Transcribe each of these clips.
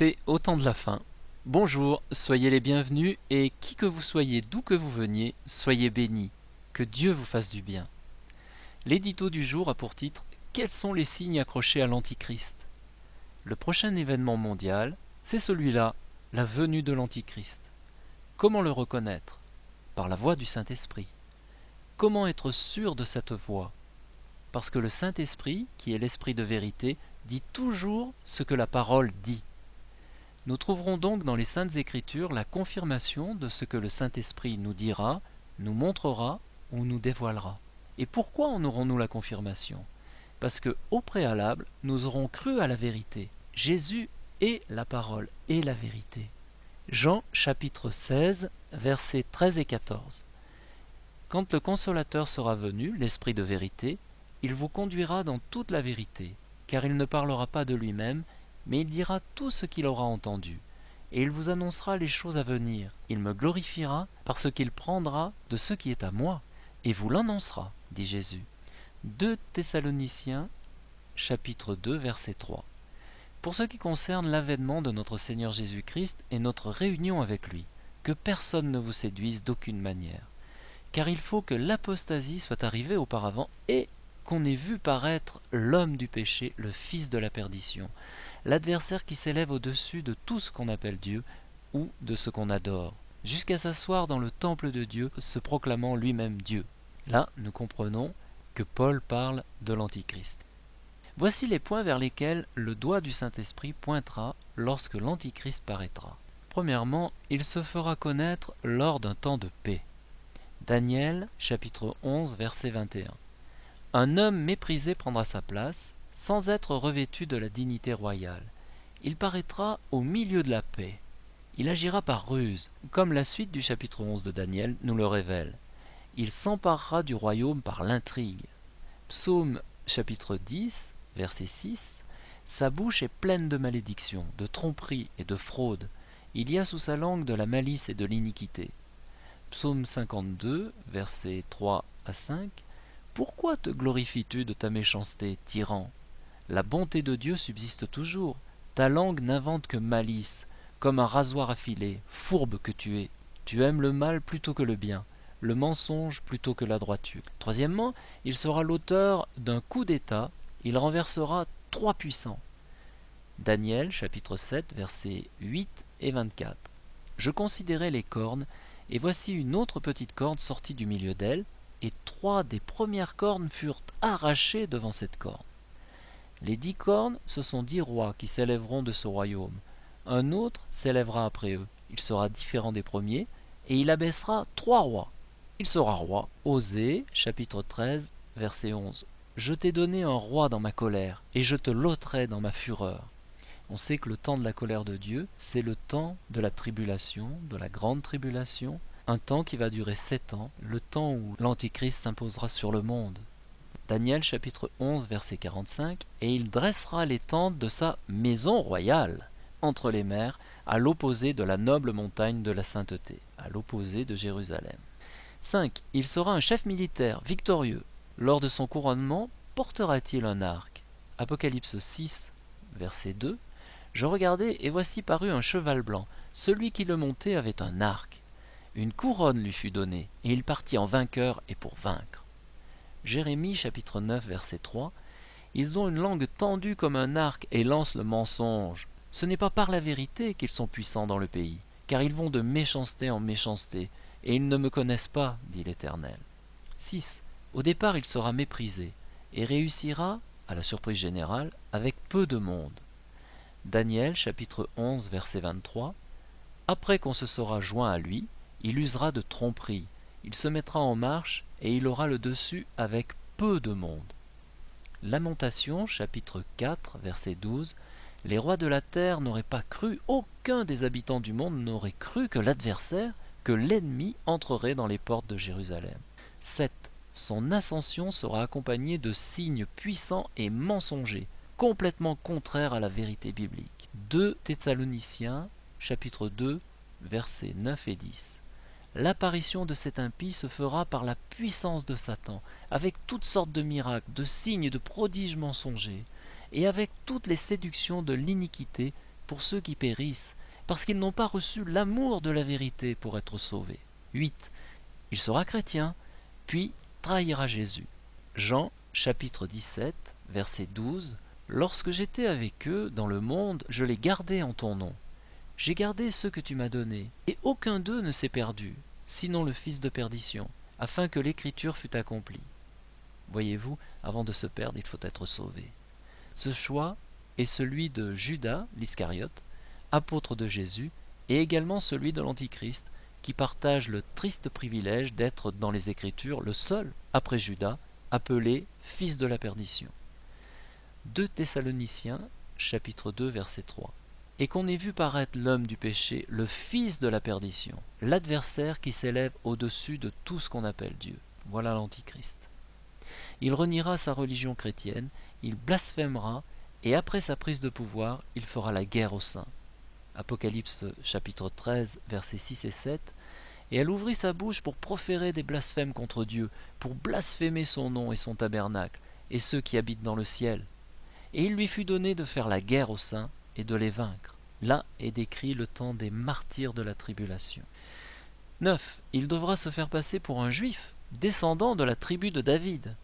C'est au temps de la fin. Bonjour, soyez les bienvenus et qui que vous soyez, d'où que vous veniez, soyez bénis. Que Dieu vous fasse du bien. L'édito du jour a pour titre « Quels sont les signes accrochés à l'Antichrist ?» Le prochain événement mondial, c'est celui-là, la venue de l'Antichrist. Comment le reconnaître? Par la voix du Saint-Esprit. Comment être sûr de cette voix? Parce que le Saint-Esprit, qui est l'Esprit de vérité, dit toujours ce que la parole dit. Nous trouverons donc dans les Saintes Écritures la confirmation de ce que le Saint-Esprit nous dira, nous montrera ou nous dévoilera. Et pourquoi en aurons-nous la confirmation? Parce que, au préalable, nous aurons cru à la vérité. Jésus est la parole et la vérité. Jean chapitre 16, versets 13 et 14. Quand le Consolateur sera venu, l'Esprit de vérité, il vous conduira dans toute la vérité, car il ne parlera pas de lui-même, mais il dira tout ce qu'il aura entendu, et il vous annoncera les choses à venir. Il me glorifiera parce qu'il prendra de ce qui est à moi, et vous l'annoncera, dit Jésus. 2 Thessaloniciens, chapitre 2, verset 3. Pour ce qui concerne l'avènement de notre Seigneur Jésus-Christ et notre réunion avec lui, que personne ne vous séduise d'aucune manière, car il faut que l'apostasie soit arrivée auparavant et qu'on ait vu paraître l'homme du péché, le fils de la perdition, l'adversaire qui s'élève au-dessus de tout ce qu'on appelle Dieu ou de ce qu'on adore, jusqu'à s'asseoir dans le temple de Dieu, se proclamant lui-même Dieu. Là, nous comprenons que Paul parle de l'Antichrist. Voici les points vers lesquels le doigt du Saint-Esprit pointera lorsque l'Antichrist paraîtra. Premièrement, il se fera connaître lors d'un temps de paix. Daniel, chapitre 11, verset 21. Un homme méprisé prendra sa place, sans être revêtu de la dignité royale. Il paraîtra au milieu de la paix. Il agira par ruse, comme la suite du chapitre 11 de Daniel nous le révèle. Il s'emparera du royaume par l'intrigue. Psaume chapitre 10, verset 6. Sa bouche est pleine de malédictions, de tromperies et de fraudes. Il y a sous sa langue de la malice et de l'iniquité. Psaume 52, versets 3 à 5. Pourquoi te glorifies-tu de ta méchanceté, tyran? La bonté de Dieu subsiste toujours. Ta langue n'invente que malice, comme un rasoir affilé, fourbe que tu es. Tu aimes le mal plutôt que le bien, le mensonge plutôt que la droiture. Troisièmement, il sera l'auteur d'un coup d'État, il renversera 3 puissants. Daniel, chapitre 7, versets 8 et 24. Je considérais les cornes, et voici une autre petite corne sortie du milieu d'elle, et 3 des premières cornes furent arrachées devant cette corne. Les 10 cornes, ce sont 10 rois qui s'élèveront de ce royaume. Un autre s'élèvera après eux. Il sera différent des premiers, et il abaissera 3 rois. Il sera roi. Osée, chapitre 13, verset 11. Je t'ai donné un roi dans ma colère, et je te l'ôterai dans ma fureur. On sait que le temps de la colère de Dieu, c'est le temps de la tribulation, de la grande tribulation, un temps qui va durer 7 ans, le temps où l'Antichrist s'imposera sur le monde. Daniel chapitre 11 verset 45, et il dressera les tentes de sa maison royale entre les mers, à l'opposé de la noble montagne de la sainteté, à l'opposé de Jérusalem. 5. Il sera un chef militaire victorieux. Lors de son couronnement, portera-t-il un arc? Apocalypse 6 verset 2. Je regardai, et voici parut un cheval blanc. Celui qui le montait avait un arc. Une couronne lui fut donnée, et il partit en vainqueur et pour vaincre. Jérémie chapitre 9 verset 3. Ils ont une langue tendue comme un arc et lancent le mensonge. Ce n'est pas par la vérité qu'ils sont puissants dans le pays, car ils vont de méchanceté en méchanceté, et ils ne me connaissent pas, dit l'Éternel. 6. Au départ il sera méprisé, et réussira, à la surprise générale, avec peu de monde. Daniel chapitre 11 verset 23. Après qu'on se sera joint à lui, il usera de tromperie, il se mettra en marche, et il aura le dessus avec peu de monde. Lamentation, chapitre 4, verset 12. Les rois de la terre n'auraient pas cru, aucun des habitants du monde n'aurait cru que l'adversaire, que l'ennemi entrerait dans les portes de Jérusalem. 7. Son ascension sera accompagnée de signes puissants et mensongers, complètement contraires à la vérité biblique. 2 Thessaloniciens, chapitre 2, versets 9 et 10. L'apparition de cet impie se fera par la puissance de Satan, avec toutes sortes de miracles, de signes et de prodiges mensongers, et avec toutes les séductions de l'iniquité pour ceux qui périssent, parce qu'ils n'ont pas reçu l'amour de la vérité pour être sauvés. 8. Il sera chrétien, puis trahira Jésus. Jean chapitre 17, verset 12. Lorsque j'étais avec eux dans le monde, je les gardais en ton nom. J'ai gardé ceux que tu m'as donnés, et aucun d'eux ne s'est perdu, sinon le fils de perdition, afin que l'écriture fût accomplie. Voyez-vous, avant de se perdre, il faut être sauvé. Ce choix est celui de Judas l'Iscariote, apôtre de Jésus, et également celui de l'Antichrist, qui partage le triste privilège d'être dans les Écritures le seul, après Judas, appelé fils de la perdition. 2 Thessaloniciens, chapitre 2, verset 3. Et qu'on ait vu paraître l'homme du péché, le fils de la perdition, l'adversaire qui s'élève au-dessus de tout ce qu'on appelle Dieu. Voilà l'Antichrist. Il reniera sa religion chrétienne, il blasphémera, et après sa prise de pouvoir, il fera la guerre aux saints. Apocalypse chapitre 13, versets 6 et 7. Et elle ouvrit sa bouche pour proférer des blasphèmes contre Dieu, pour blasphémer son nom et son tabernacle, et ceux qui habitent dans le ciel. Et il lui fut donné de faire la guerre aux saints et de les vaincre. Là est décrit le temps des martyrs de la tribulation. 9. Il devra se faire passer pour un juif, descendant de la tribu de David,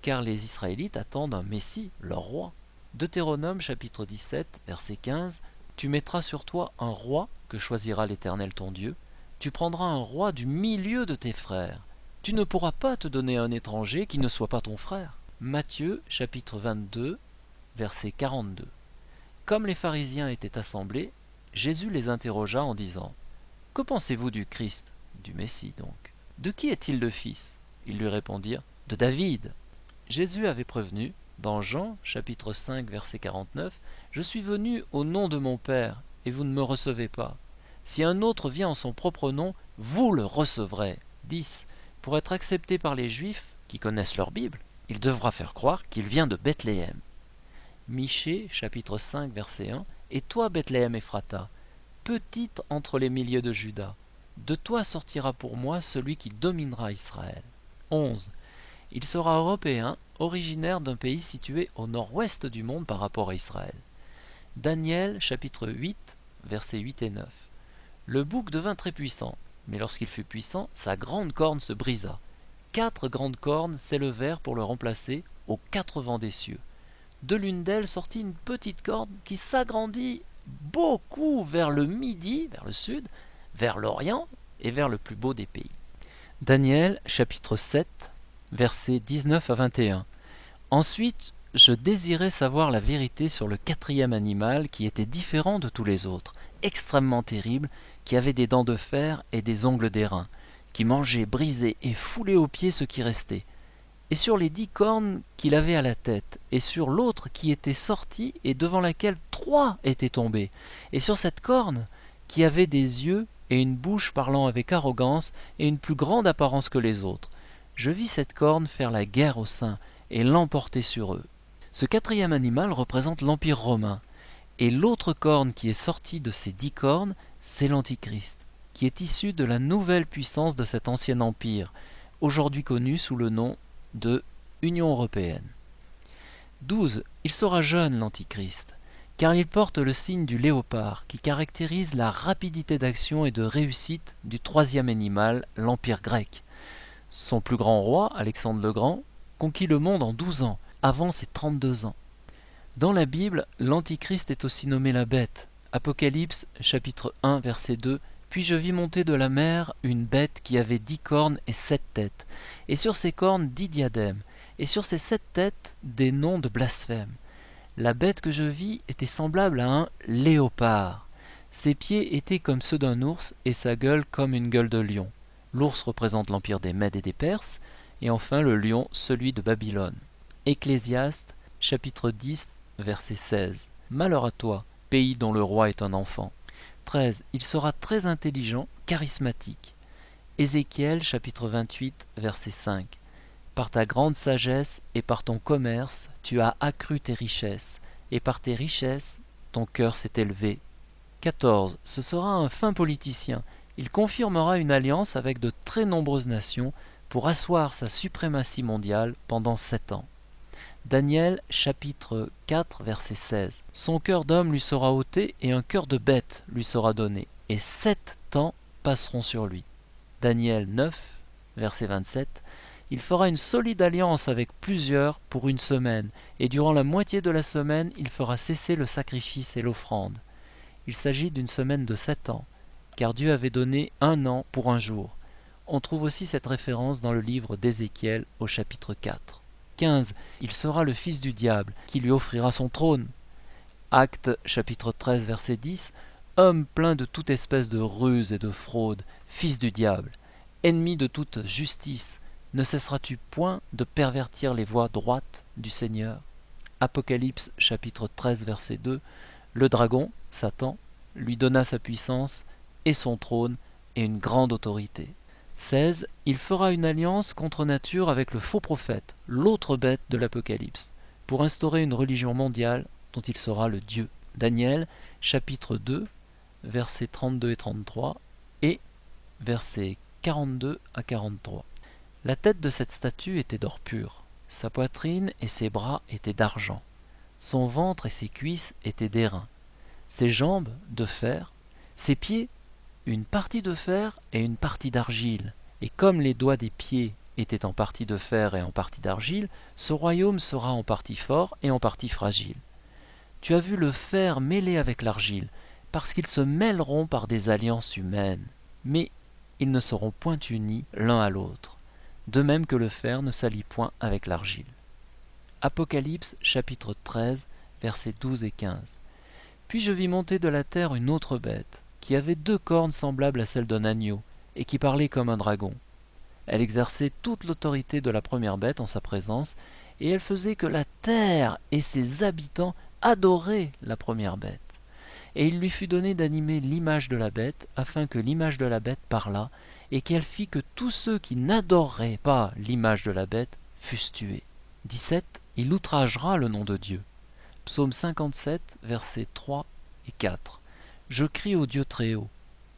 car les Israélites attendent un Messie, leur roi. Deutéronome chapitre 17, verset 15. Tu mettras sur toi un roi que choisira l'Éternel ton Dieu. Tu prendras un roi du milieu de tes frères. Tu ne pourras pas te donner un étranger qui ne soit pas ton frère. Matthieu chapitre 22, verset 42. Comme les pharisiens étaient assemblés, Jésus les interrogea en disant : Que pensez-vous du Christ, du Messie donc ? De qui est-il le fils ? Ils lui répondirent : De David. Jésus avait prévenu, dans Jean chapitre 5, verset 49, Je suis venu au nom de mon Père, et vous ne me recevez pas. Si un autre vient en son propre nom, vous le recevrez. 10. Pour être accepté par les Juifs, qui connaissent leur Bible, il devra faire croire qu'il vient de Bethléem. Michée, chapitre 5, verset 1. Et toi, Bethléem Ephrata, petite entre les milliers de Juda, de toi sortira pour moi celui qui dominera Israël. 11. Il sera européen, originaire d'un pays situé au nord-ouest du monde par rapport à Israël. Daniel, chapitre 8, versets 8 et 9. Le bouc devint très puissant, mais lorsqu'il fut puissant, sa grande corne se brisa. 4 grandes cornes s'élevèrent pour le remplacer aux 4 vents des cieux. De l'une d'elles sortit une petite corne qui s'agrandit beaucoup vers le midi, vers le sud, vers l'orient et vers le plus beau des pays. Daniel, chapitre 7, versets 19 à 21. Ensuite, je désirais savoir la vérité sur le 4e animal qui était différent de tous les autres, extrêmement terrible, qui avait des dents de fer et des ongles d'airain, qui mangeait, brisait et foulait aux pieds ce qui restait, et sur les 10 cornes qu'il avait à la tête, et sur l'autre qui était sortie et devant laquelle 3 étaient tombés, et sur cette corne qui avait des yeux et une bouche parlant avec arrogance et une plus grande apparence que les autres. Je vis cette corne faire la guerre aux saints et l'emporter sur eux. Ce 4e animal représente l'Empire romain, et l'autre corne qui est sortie de ces 10 cornes, c'est l'Antichrist, qui est issu de la nouvelle puissance de cet ancien empire, aujourd'hui connu sous le nom de Union européenne. 12. Il sera jeune, l'Antichrist, car il porte le signe du léopard, qui caractérise la rapidité d'action et de réussite du 3e animal, l'Empire grec. Son plus grand roi, Alexandre le Grand, conquit le monde en 12 ans, avant ses 32 ans. Dans la Bible, l'Antichrist est aussi nommé la bête. Apocalypse, chapitre 1, verset 2. Puis je vis monter de la mer une bête qui avait 10 cornes et 7 têtes, et sur ces cornes 10 diadèmes, et sur ces 7 têtes des noms de blasphème. La bête que je vis était semblable à un léopard. Ses pieds étaient comme ceux d'un ours, et sa gueule comme une gueule de lion. L'ours représente l'empire des Mèdes et des Perses, et enfin le lion, celui de Babylone. Ecclésiaste, chapitre 10, verset 16. Malheur à toi, pays dont le roi est un enfant. 13. Il sera très intelligent, charismatique. Ézéchiel, chapitre 28, verset 5. Par ta grande sagesse et par ton commerce, tu as accru tes richesses, et par tes richesses, ton cœur s'est élevé. 14. Ce sera un fin politicien. Il confirmera une alliance avec de très nombreuses nations pour asseoir sa suprématie mondiale pendant 7 ans. Daniel chapitre 4 verset 16. Son cœur d'homme lui sera ôté et un cœur de bête lui sera donné, et 7 temps passeront sur lui. Daniel 9 verset 27. Il fera une solide alliance avec plusieurs pour une semaine, et durant la moitié de la semaine, il fera cesser le sacrifice et l'offrande. Il s'agit d'une semaine de 7 ans, car Dieu avait donné 1 an pour un jour. On trouve aussi cette référence dans le livre d'Ézéchiel au chapitre 4. 15. Il sera le fils du diable, qui lui offrira son trône. Actes chapitre 13 verset 10. Homme plein de toute espèce de ruse et de fraude, fils du diable, ennemi de toute justice, ne cesseras-tu point de pervertir les voies droites du Seigneur? Apocalypse chapitre 13 verset 2. Le dragon, Satan, lui donna sa puissance et son trône et une grande autorité. 16. Il fera une alliance contre nature avec le faux prophète, l'autre bête de l'Apocalypse, pour instaurer une religion mondiale dont il sera le Dieu. Daniel, chapitre 2, versets 32 et 33, et versets 42 à 43. La tête de cette statue était d'or pur, sa poitrine et ses bras étaient d'argent, son ventre et ses cuisses étaient d'airain, ses jambes de fer, ses pieds une partie de fer et une partie d'argile. Et comme les doigts des pieds étaient en partie de fer et en partie d'argile, ce royaume sera en partie fort et en partie fragile. Tu as vu le fer mêlé avec l'argile, parce qu'ils se mêleront par des alliances humaines, mais ils ne seront point unis l'un à l'autre, de même que le fer ne s'allie point avec l'argile. Apocalypse chapitre 13, versets 12 et 15. Puis je vis monter de la terre une autre bête, qui avait 2 cornes semblables à celles d'un agneau, et qui parlait comme un dragon. Elle exerçait toute l'autorité de la première bête en sa présence, et elle faisait que la terre et ses habitants adoraient la première bête. Et il lui fut donné d'animer l'image de la bête, afin que l'image de la bête parlât, et qu'elle fit que tous ceux qui n'adoreraient pas l'image de la bête fussent tués. 17. Il outragera le nom de Dieu. Psaume 57, versets 3 et 4. Je crie au Dieu très haut,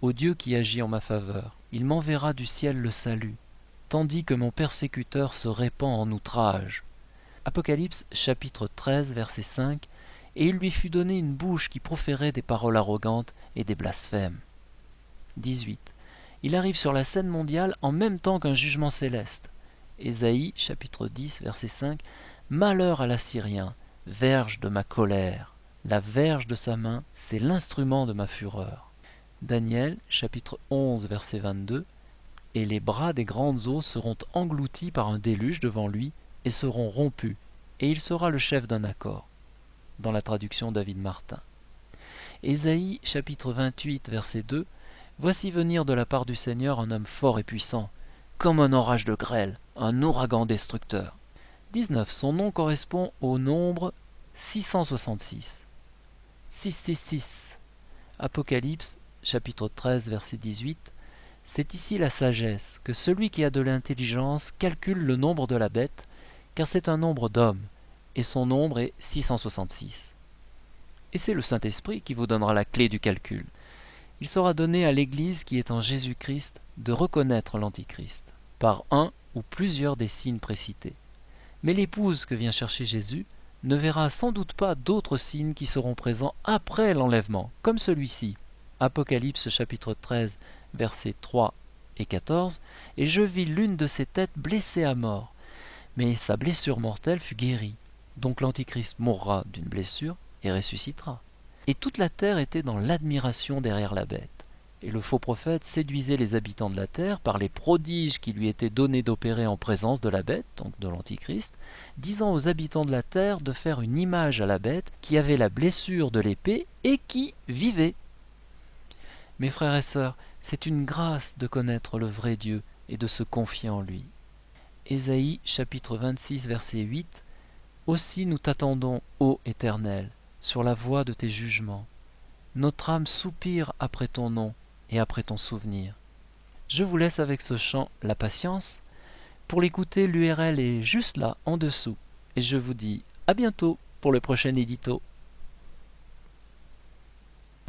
au Dieu qui agit en ma faveur. Il m'enverra du ciel le salut, tandis que mon persécuteur se répand en outrage. Apocalypse chapitre 13, verset 5. Et il lui fut donné une bouche qui proférait des paroles arrogantes et des blasphèmes. 18. Il arrive sur la scène mondiale en même temps qu'un jugement céleste. Ésaïe chapitre 10, verset 5. Malheur à l'Assyrien, verge de ma colère. La verge de sa main, c'est l'instrument de ma fureur. Daniel, chapitre 11, verset 22. Et les bras des grandes eaux seront engloutis par un déluge devant lui et seront rompus, et il sera le chef d'un accord. Dans la traduction David Martin. Ésaïe, chapitre 28, verset 2. Voici venir de la part du Seigneur un homme fort et puissant, comme un orage de grêle, un ouragan destructeur. 19. Son nom correspond au nombre 666. 666. Apocalypse, chapitre 13, verset 18. C'est ici la sagesse, que celui qui a de l'intelligence calcule le nombre de la bête, car c'est un nombre d'hommes, et son nombre est 666. Et c'est le Saint-Esprit qui vous donnera la clé du calcul. Il sera donné à l'Église qui est en Jésus-Christ de reconnaître l'Antichrist, par un ou plusieurs des signes précités. Mais l'épouse que vient chercher Jésus ne verra sans doute pas d'autres signes qui seront présents après l'enlèvement, comme celui-ci. Apocalypse chapitre 13, versets 3 et 14. Et je vis l'une de ses têtes blessée à mort, mais sa blessure mortelle fut guérie. Donc l'Antichrist mourra d'une blessure et ressuscitera. Et toute la terre était dans l'admiration derrière la bête. Et le faux prophète séduisait les habitants de la terre par les prodiges qui lui étaient donnés d'opérer en présence de la bête, donc de l'Antichrist, disant aux habitants de la terre de faire une image à la bête qui avait la blessure de l'épée et qui vivait. Mes frères et sœurs, c'est une grâce de connaître le vrai Dieu et de se confier en lui. Ésaïe chapitre 26 verset 8. Aussi nous t'attendons, ô Éternel, sur la voie de tes jugements. Notre âme soupire après ton nom et après ton souvenir. Je vous laisse avec ce chant La Patience. Pour l'écouter, l'URL est juste là, en dessous. Et je vous dis à bientôt pour le prochain édito.